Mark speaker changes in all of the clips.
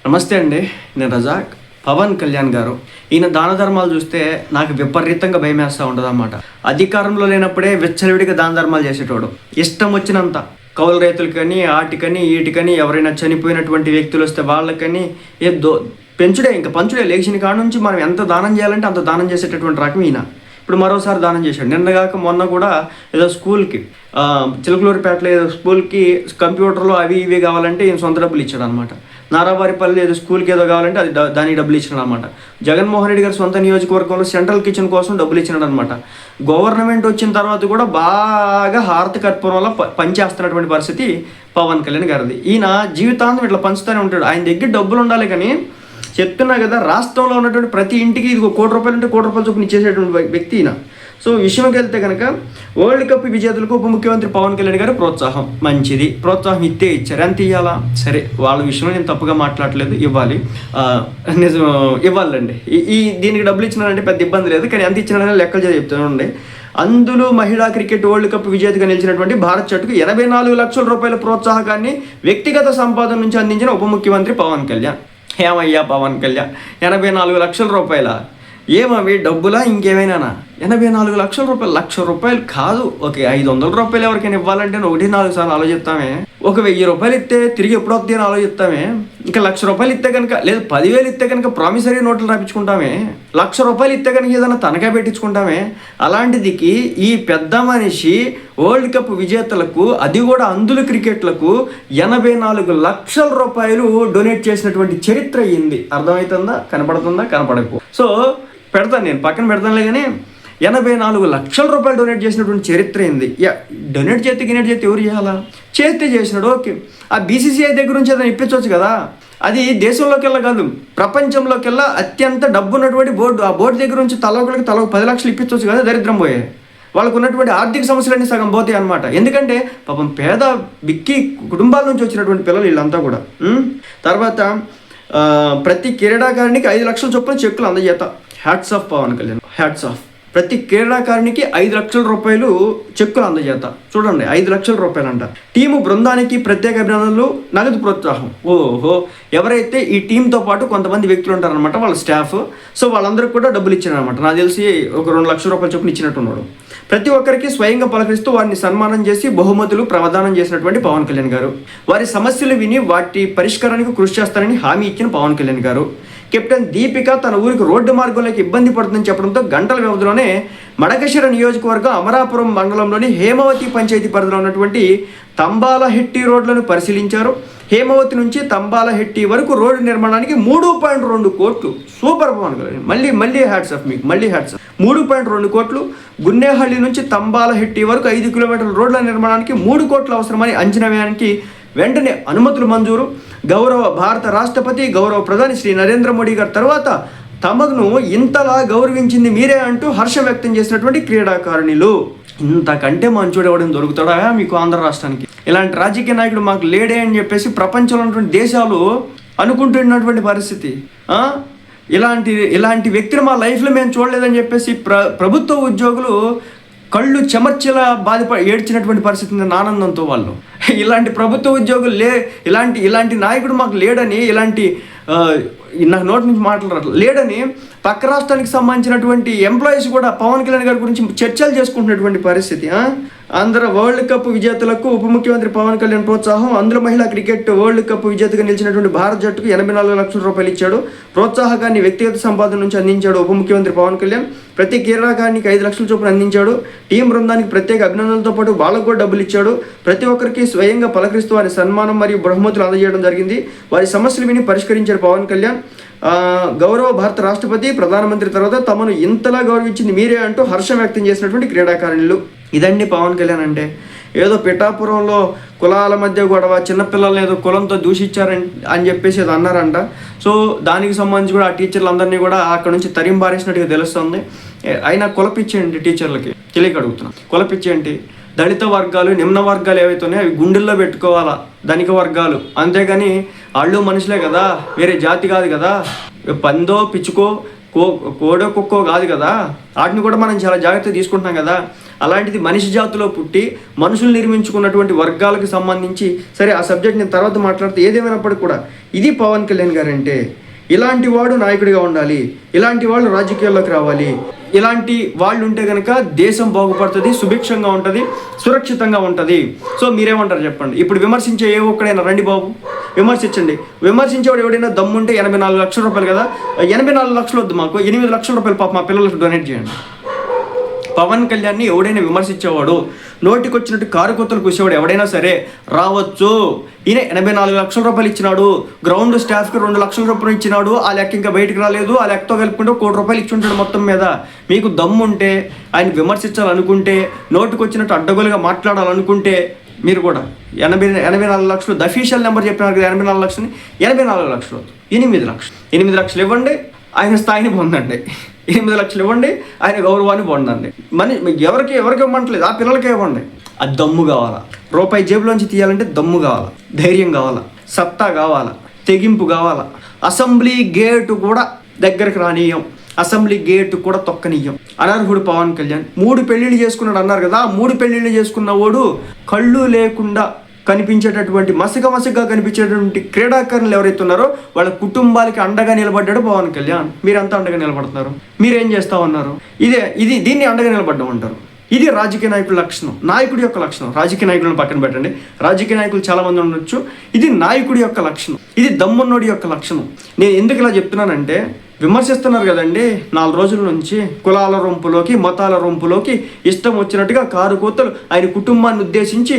Speaker 1: నమస్తే అండి, నేను రజాక్. పవన్ కళ్యాణ్ గారు ఈయన దాన ధర్మాలు చూస్తే నాకు విపరీతంగా భయం వేస్తూ ఉంటుంది అన్నమాట. అధికారంలో లేనప్పుడే విచ్చలవిడిగా దాన ధర్మాలు చేసేటోడు. ఇష్టం వచ్చినంత కౌలు రైతులకని, ఆటికని, ఈటికని, ఎవరైనా చనిపోయినటువంటి వ్యక్తులు వస్తే వాళ్ళకని పెంచుడే, ఇంకా పంచుడే. లేచిన కాడ నుంచి మనం ఎంత దానం చేయాలంటే అంత దానం చేసేటటువంటి రకం ఈయన. ఇప్పుడు మరోసారి దానం చేశాడు. నిన్నగాక మొన్న కూడా ఏదో స్కూల్కి చిలకలూరిపేటలో ఏదో స్కూల్కి కంప్యూటర్లు అవి ఇవి కావాలంటే ఈయన సొంత డబ్బులు ఇచ్చాడు అనమాట. నారావారిపల్లి ఏదో స్కూల్కి ఏదో కావాలంటే అది దానికి డబ్బులు ఇచ్చినాడు అనమాట. జగన్మోహన్ రెడ్డి గారు సొంత నియోజకవర్గంలో సెంట్రల్ కిచెన్ కోసం డబ్బులు ఇచ్చినాడు అనమాట. గవర్నమెంట్ వచ్చిన తర్వాత కూడా బాగా హారతి కర్పూరంలో పనిచేస్తున్నటువంటి పరిస్థితి పవన్ కళ్యాణ్ గారిది. ఈయన జీవితాంతం ఇట్లా పంచుతూనే ఉంటాడు. ఆయన దగ్గర డబ్బులు ఉండాలి కానీ, చెప్తున్నా కదా, రాష్ట్రంలో ఉన్నటువంటి ప్రతి ఇంటికి ఇది ₹1 కోటి అంటే ₹1 కోటి చొప్పున ఇచ్చేసేటువంటి వ్యక్తి ఈయన. సో విషయంకి వెళ్తే కనుక వరల్డ్ కప్ విజేతలకు ఉప ముఖ్యమంత్రి పవన్ కళ్యాణ్ గారు ప్రోత్సాహం మంచిది. ప్రోత్సాహం ఇచ్చారు. ఎంత ఇవ్వాలా? సరే, వాళ్ళ విషయంలో నేను తప్పుగా మాట్లాడలేదు, ఇవ్వాలి, నిజం ఇవ్వాలండి. దీనికి డబ్బులు ఇచ్చినారంటే పెద్ద ఇబ్బంది లేదు, కానీ ఎంత ఇచ్చినారని లెక్కలు చెప్తానండి. అందులో మహిళా క్రికెట్ వరల్డ్ కప్ విజేతగా నిలిచినటువంటి భారత్ జట్టుకు ₹84 లక్షల ప్రోత్సాహకాన్ని వ్యక్తిగత సంపాదన నుంచి అందించిన ఉప ముఖ్యమంత్రి పవన్ కళ్యాణ్. ఏమయ్యా పవన్ కళ్యాణ్, ₹84 లక్షల ఏమవి డబ్బులా ఇంకేమైనా? ₹84 లక్షల ₹1,00,000 కాదు. ఓకే, ₹500 ఎవరికైనా ఇవ్వాలంటే 1-4 సార్లు ఆలోచిస్తామే. ఒక ₹1,000 ఇస్తే తిరిగి ఎప్పుడు వస్తాయని ఆలోచిస్తామే. ఇంకా ₹1,00,000 ఇస్తే కనుక, లేదు 10,000 ఇస్తే కనుక ప్రామిసరీ నోట్లు రాపించుకుంటామే. ₹1,00,000 ఇస్తే కనుక ఏదైనా తనఖా పెట్టించుకుంటామే. అలాంటిదికి ఈ పెద్ద మనిషి వరల్డ్ కప్ విజేతలకు, అది కూడా అందుల క్రికెట్లకు ₹84 లక్షల డొనేట్ చేసినటువంటి చరిత్ర అయ్యింది. అర్థమవుతుందా? కనపడకపో. సో పెడతాను, నేను పక్కన పెడతానులే, కానీ ₹84 లక్షల డొనేట్ చేసినటువంటి చరిత్ర అయింది. డొనేట్ చేస్తే ఎవరు చేయాలా? చేసినాడు, ఓకే. ఆ BCCI దగ్గర నుంచి అతను ఇప్పించవచ్చు కదా. అది దేశంలోకెల్లా కాదు, ప్రపంచంలోకెల్లా అత్యంత డబ్బు ఉన్నటువంటి బోర్డు. ఆ బోర్డు దగ్గర నుంచి తలొకరికి 10 లక్షలు ఇప్పించవచ్చు కదా. దరిద్రం పోయే వాళ్ళకు ఉన్నటువంటి ఆర్థిక సమస్యలన్నీ సగం పోతాయి అనమాట. ఎందుకంటే పాపం పేద బిక్కి కుటుంబాల నుంచి వచ్చినటువంటి పిల్లలు వీళ్ళంతా కూడా. తర్వాత ప్రతి క్రీడాకారునికి 5 లక్షల చొప్పున చెక్కులు అందజేత. Hats off Pawan Kalyan, hats off. ప్రతి క్రీడాకారునికి ₹5 లక్షల చెక్కులు అందజేత. చూడండి, ₹5 లక్షల అంట. టీము బృందానికి ప్రత్యేక అభినందనలు, నగదు ప్రోత్సాహం. ఓహో, ఎవరైతే ఈ టీంతో పాటు కొంతమంది వ్యక్తులు ఉంటారనమాట, వాళ్ళ స్టాఫ్. సో వాళ్ళందరికీ కూడా డబ్బులు ఇచ్చారనమాట. నాకు తెలిసి ఒక ₹2 లక్షల చొప్పున ఇచ్చినట్టున్నాడు. ప్రతి ఒక్కరికి స్వయంగా పలకరిస్తూ వారిని సన్మానం చేసి బహుమతులు ప్రదానం చేసినటువంటి పవన్ కళ్యాణ్ గారు, వారి సమస్యలు విని వాటి పరిష్కారానికి కృషి చేస్తారని హామీ ఇచ్చిన పవన్ కళ్యాణ్ గారు. కెప్టెన్ దీపిక తన ఊరికి రోడ్డు మార్గంలోకి ఇబ్బంది పడుతుందని చెప్పడంతో గంటల వ్యవధిలోనే మడకశిర నియోజకవర్గం అమరాపురం మండలంలోని హేమవతి పంచాయతీ పరిధిలో ఉన్నటువంటి తంబాలహెట్టి రోడ్లను పరిశీలించారు. హేమవతి నుంచి తంబాలహెట్టి వరకు రోడ్డు నిర్మాణానికి 3.2 కోట్లు. సూపర్ పవన్ కళ్యాణ్, మళ్ళీ హ్యాట్స్ ఆఫ్ మీకు, మళ్ళీ హ్యాట్స్ ఆఫ్. 3.2 కోట్లు. గున్నేహళ్ళి నుంచి తంబాలహెట్టి వరకు 5 కిలోమీటర్ల రోడ్ల నిర్మాణానికి 3 కోట్లు అవసరమని అంచనా వేయడానికి వెంటనే అనుమతులు మంజూరు. గౌరవ భారత రాష్ట్రపతి, గౌరవ ప్రధాని శ్రీ నరేంద్ర మోడీ గారి తర్వాత తమను ఇంతలా గౌరవించింది మీరే అంటూ హర్షం వ్యక్తం చేసినటువంటి క్రీడాకారుణులు. ఇంతకంటే మంచోడు ఎవడని దొరుకుతాడా మీకు ఆంధ్ర రాష్ట్రానికి? ఇలాంటి రాజకీయ నాయకుడు మాకు లేడే అని చెప్పేసి ప్రపంచంలో ఉన్నటువంటి దేశాలు అనుకుంటున్నటువంటి పరిస్థితి. ఇలాంటి వ్యక్తిని మా లైఫ్లో మేము చూడలేదని చెప్పేసి ప్రభుత్వ ఉద్యోగులు కళ్ళు చెమర్చేలా ఏడ్చినటువంటి పరిస్థితి ఉంది ఆనందంతో. వాళ్ళు ఇలాంటి ప్రభుత్వ ఉద్యోగులు ఇలాంటి నాయకుడు మాకు లేడని, నాకు నోటి నుంచి మాట్లాడారు లేడని పక్క రాష్ట్రానికి సంబంధించినటువంటి ఎంప్లాయీస్ కూడా పవన్ కళ్యాణ్ గారి గురించి చర్చలు చేసుకుంటున్నటువంటి పరిస్థితి. అందరూ వరల్డ్ కప్ విజేతలకు ఉప ముఖ్యమంత్రి పవన్ కళ్యాణ్ ప్రోత్సాహం. అందులో మహిళా క్రికెట్ వరల్డ్ కప్ విజేతగా నిలిచినటువంటి భారత జట్టుకు ₹84 లక్షల ఇచ్చాడు. ప్రోత్సాహకాన్ని వ్యక్తిగత సంపాదన నుంచి అందించాడు ఉప ముఖ్యమంత్రి పవన్ కళ్యాణ్. ప్రతి క్రీడాకారునికి 5 లక్షల చొప్పున అందించాడు. టీం బృందానికి ప్రత్యేక అభినందనలతో పాటు వాళ్ళకు కూడా డబ్బులు ఇచ్చాడు. ప్రతి ఒక్కరికి స్వయంగా పలకరిస్తూ వారి సన్మానం మరియు బహుమతులు అందజేయడం జరిగింది. వారి సమస్యలు విని పరిష్కరించారు పవన్ కళ్యాణ్. గౌరవ భారత రాష్ట్రపతి, ప్రధానమంత్రి తర్వాత తమను ఇంతలా గౌరవించింది మీరే అంటూ హర్షం వ్యక్తం చేసినటువంటి క్రీడాకారులు. ఇదండి పవన్ కళ్యాణ్ అంటే. ఏదో పిఠాపురంలో కులాల మధ్య గొడవ, చిన్నపిల్లల్ని ఏదో కులంతో దూషించారని చెప్పేసి ఏదో అన్నారంట. సో దానికి సంబంధించి కూడా ఆ టీచర్లందరినీ కూడా అక్కడ నుంచి తరింబారేసినట్టుగా తెలుస్తుంది. అయినా కులపిచ్చేయండి టీచర్లకి, తెలియక అడుగుతున్నాం. కులపిచ్చేయండి. దళిత వర్గాలు, నిమ్న వర్గాలు ఏవైతే ఉన్నాయో అవి గుండెల్లో పెట్టుకోవాలా, ధనిక వర్గాలు. అంతేగాని వాళ్ళు మనుషులే కదా, వేరే జాతి కాదు కదా. పందో పిచ్చుకో కోడో కుక్కో కాదు కదా. వాటిని కూడా మనం చాలా జాగ్రత్తగా తీసుకుంటున్నాం కదా. అలాంటిది మనిషి జాతిలో పుట్టి మనుషులు నిర్మించుకున్నటువంటి వర్గాలకు సంబంధించి, సరే ఆ సబ్జెక్ట్ నేను తర్వాత మాట్లాడితే, ఏదేమైనప్పటికీ కూడా ఇది పవన్ కళ్యాణ్ గారు అంటే. ఇలాంటి వాడు నాయకుడిగా ఉండాలి, ఇలాంటి వాళ్ళు రాజకీయాల్లోకి రావాలి, ఇలాంటి వాళ్ళు ఉంటే కనుక దేశం బాగుపడుతుంది, సుభిక్షంగా ఉంటుంది, సురక్షితంగా ఉంటుంది. సో మీరేమంటారు చెప్పండి. ఇప్పుడు విమర్శించే ఏ ఒక్కడైనా రండి బాబు విమర్శించండి. విమర్శించేవాడు ఎవడైనా దమ్ముంటే 84 లక్షల రూపాయలు కదా, 84 లక్షలు వద్దు మాకు, 8 లక్షల రూపాయలు పాప మా పిల్లలకు డొనేట్ చేయండి. పవన్ కళ్యాణ్ని ఎవడైనా విమర్శించేవాడు, నోటికొచ్చినట్టు కారు కొత్తలు కూసేవాడు ఎవడైనా సరే రావచ్చు. ఈయన 84 లక్షల రూపాయలు ఇచ్చినాడు, గ్రౌండ్ స్టాఫ్కి 2 లక్షల రూపాయలు ఇచ్చినాడు, ఆ లెక్క ఇంకా బయటకు రాలేదు, ఆ లెక్కతో కలుపుకుంటే 1 కోటి రూపాయలు ఇచ్చి ఉంటాడు మొత్తం మీద. మీకు దమ్ముంటే, ఆయన విమర్శించాలనుకుంటే, నోటికొచ్చినట్టు అడ్డగోలుగా మాట్లాడాలనుకుంటే మీరు కూడా 84 లక్షలు అఫీషియల్ నెంబర్ చెప్పినారు కదా, 84 లక్షలని 84 లక్షలు 8 లక్షలు ఇవ్వండి, ఆయన స్థాయిని పొందండి. 8 లక్షలు ఇవ్వండి, ఆయన గౌరవాన్ని పొందండి. ఎవరికి ఇవ్వమంటలేదు, ఆ పిల్లలకే ఇవ్వండి. అది దమ్ము కావాలా, రూపాయి జేబులోంచి తీయాలంటే దమ్ము కావాలా, ధైర్యం కావాలా, సత్తా కావాలా, తెగింపు కావాలా. అసెంబ్లీ గేటు కూడా దగ్గరకు రానీయం, అసెంబ్లీ గేటు కూడా తొక్కనీయం. అనర్హుడు పవన్ కళ్యాణ్ 3 పెళ్ళిళ్ళు చేసుకున్నాడు అన్నారు కదా, 3 పెళ్ళిళ్ళు చేసుకున్న వాడు కళ్ళు లేకుండా కనిపించేటటువంటి మసిగా కనిపించేటటువంటి క్రీడాకారులు ఎవరైతే ఉన్నారో వాళ్ళ కుటుంబాలకి అండగా నిలబడ్డాడు పవన్ కళ్యాణ్. మీరంతా అండగా నిలబడుతున్నారు, మీరేం చేస్తా ఉన్నారు? దీన్ని అండగా నిలబడ్డం అంటారు. ఇది రాజకీయ నాయకుల లక్షణం, నాయకుడి యొక్క లక్షణం. రాజకీయ నాయకులను పక్కన పెట్టండి, రాజకీయ నాయకులు చాలా మంది ఉండొచ్చు, ఇది నాయకుడి యొక్క లక్షణం, ఇది దమ్మున్నోడి యొక్క లక్షణం. నేను ఎందుకు ఇలా చెప్తున్నానంటే, విమర్శిస్తున్నారు కదండి 4 రోజుల నుంచి కులాల రొంపులోకి, మతాల రొంపులోకి ఇష్టం వచ్చినట్టుగా కారు కోతలు ఆయన కుటుంబాన్ని ఉద్దేశించి,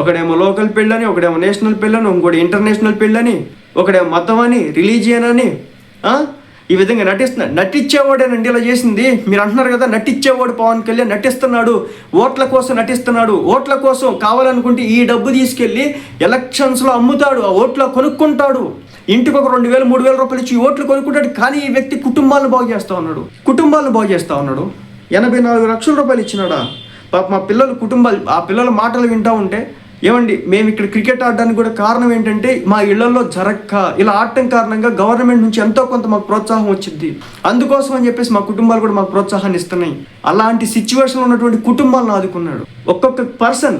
Speaker 1: ఒకడేమో లోకల్ పెళ్ళని, ఒకడేమో నేషనల్ పెళ్ళని, ఇంకోటి ఇంటర్నేషనల్ పెళ్ళని, ఒకడేమో మతం అని, రిలీజియన్ అని, ఈ విధంగా నటించేవాడేనండి ఇలా చేసింది. మీరు అంటున్నారు కదా నటించేవాడు పవన్ కళ్యాణ్ నటిస్తున్నాడు, ఓట్ల కోసం నటిస్తున్నాడు, ఓట్ల కోసం కావాలనుకుంటే ఈ డబ్బు తీసుకెళ్ళి ఎలక్షన్స్లో అమ్ముతాడు, ఆ ఓట్లో కొనుక్కుంటాడు, ఇంటికి ఒక 2,000 3,000 రూపాయలు ఇచ్చి ఓట్లు కొనుక్కుంటాడు. కానీ ఈ వ్యక్తి కుటుంబాలను బాగు చేస్తూ ఉన్నాడు. 84 లక్షల రూపాయలు ఇచ్చినాడా? పాప మా పిల్లలు ఆ పిల్లల మాటలు వింటూ ఉంటే, ఏమండి మేము ఇక్కడ క్రికెట్ ఆడడానికి కూడా కారణం ఏంటంటే మా ఇళ్లలో ఇలా ఆడటం కారణంగా గవర్నమెంట్ నుంచి ఎంతో కొంత మాకు ప్రోత్సాహం వచ్చింది, అందుకోసం అని చెప్పేసి మా కుటుంబాలు కూడా మాకు ప్రోత్సాహాన్ని ఇస్తున్నాయి. అలాంటి సిచ్యువేషన్లో ఉన్నటువంటి కుటుంబాలను ఆదుకున్నాడు. ఒక్కొక్క పర్సన్,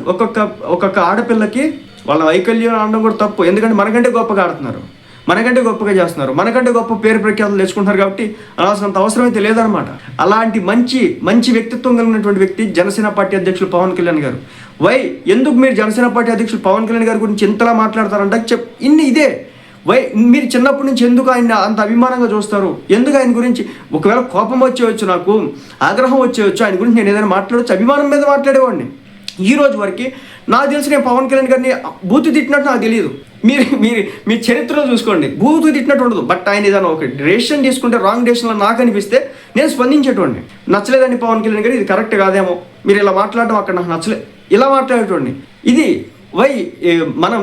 Speaker 1: ఒక్కొక్క ఆడపిల్లకి వాళ్ళ వైకల్యం ఆడడం కూడా తప్పు, ఎందుకంటే మనకంటే గొప్పగా ఆడుతున్నారు, మనకంటే గొప్పగా చేస్తున్నారు, మనకంటే గొప్ప పేరు ప్రఖ్యాతులు తెచ్చుకుంటున్నారు. కాబట్టి అనాల్సినంత అవసరం అయితే లేదనమాట. అలాంటి మంచి వ్యక్తిత్వం కలిగినటువంటి వ్యక్తి జనసేన పార్టీ అధ్యక్షులు పవన్ కళ్యాణ్ గారు. ఎందుకు మీరు జనసేన పార్టీ అధ్యక్షులు పవన్ కళ్యాణ్ గారి గురించి ఎంతలా మాట్లాడతారంటే ఇదే మీరు చిన్నప్పటి నుంచి ఎందుకు ఆయన అంత అభిమానంగా చూస్తారు? ఎందుకు ఆయన గురించి ఒకవేళ కోపం వచ్చేవచ్చు, నాకు ఆగ్రహం వచ్చేవచ్చు, ఆయన గురించి నేను ఏదైనా మాట్లాడవచ్చు, అభిమానం మీద మాట్లాడేవాడిని. ఈ రోజు వరకు నాకు తెలిసి నేను పవన్ కళ్యాణ్ గారిని బూతు తిట్టినట్టు నాకు తెలియదు. మీ చరిత్రలో చూసుకోండి, బూతు తిట్టినట్టు ఉండదు. బట్ ఆయన ఏదైనా ఒక డెసిషన్ తీసుకుంటే రాంగ్ డెసిషన్లో నాకు అనిపిస్తే నేను స్పందించేటోడిని. నచ్చలేదని పవన్ కళ్యాణ్ గారు ఇది కరెక్ట్ కాదేమో, మీరు ఇలా మాట్లాడడం అక్కడ నాకు నచ్చలేదు, ఇలా మాట్లాడేటోడిని. ఇది మనం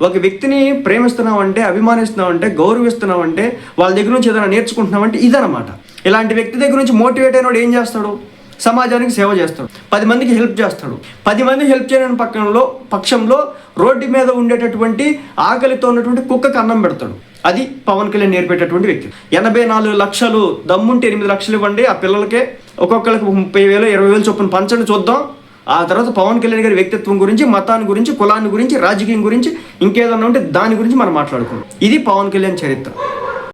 Speaker 1: ఒక వ్యక్తిని ప్రేమిస్తున్నామంటే, అభిమానిస్తున్నామంటే, గౌరవిస్తున్నామంటే, వాళ్ళ దగ్గర నుంచి ఏదైనా నేర్చుకుంటున్నామంటే ఇదనమాట. ఇలాంటి వ్యక్తి దగ్గర నుంచి మోటివేట్ అయినవాడు ఏం చేస్తాడు? సమాజానికి సేవ చేస్తాడు, 10 మందికి హెల్ప్ చేస్తాడు. 10 మంది హెల్ప్ చేయని పక్షంలో రోడ్డు మీద ఉండేటటువంటి ఆకలితో ఉన్నటువంటి కుక్కకు అన్నం పెడతాడు. అది పవన్ కళ్యాణ్ నేర్పేటటువంటి వ్యక్తి. 84 లక్షలు దమ్ముంటే 8 లక్షలు ఇవ్వండి, ఆ పిల్లలకే ఒక్కొక్కరికి 30,000 20,000 చొప్పున పంచండి, చూద్దాం. ఆ తర్వాత పవన్ కళ్యాణ్ గారి వ్యక్తిత్వం గురించి, మతాన్ని గురించి, కులాన్ని గురించి, రాజకీయం గురించి, ఇంకేదన్నా ఉంటే దాని గురించి మనం మాట్లాడుకుందాం. ఇది పవన్ కళ్యాణ్ చరిత్ర.